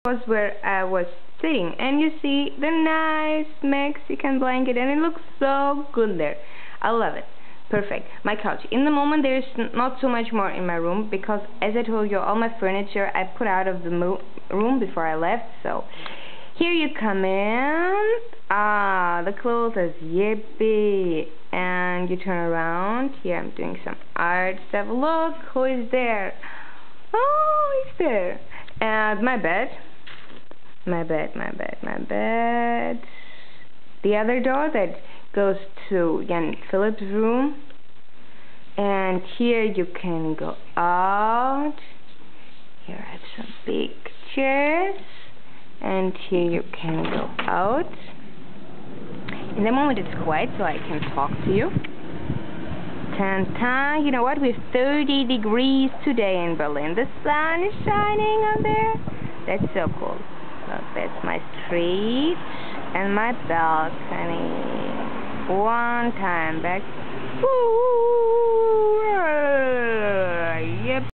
was where I was sitting, and you see the nice Mexican blanket, and it looks so good there. I love it. Perfect. My couch. In the moment, there's not so much more in my room because, as I told you, all my furniture I put out of the room before I left. So here you come in. Ah, the clothes is yippee. And you turn around. Here I'm doing some art stuff. Look who is there. Oh, he's there. And my bed. My bed. The other door that goes to Jan Philip's room. And here you can go out. Here I have some big chairs. And here you can go out. In the moment it's quiet, so I can talk to you. Tan-tan, you know what? We have 30 degrees today in Berlin. The sun is shining out there. That's so cool. Look, that's my street and my balcony. One time back. Woo!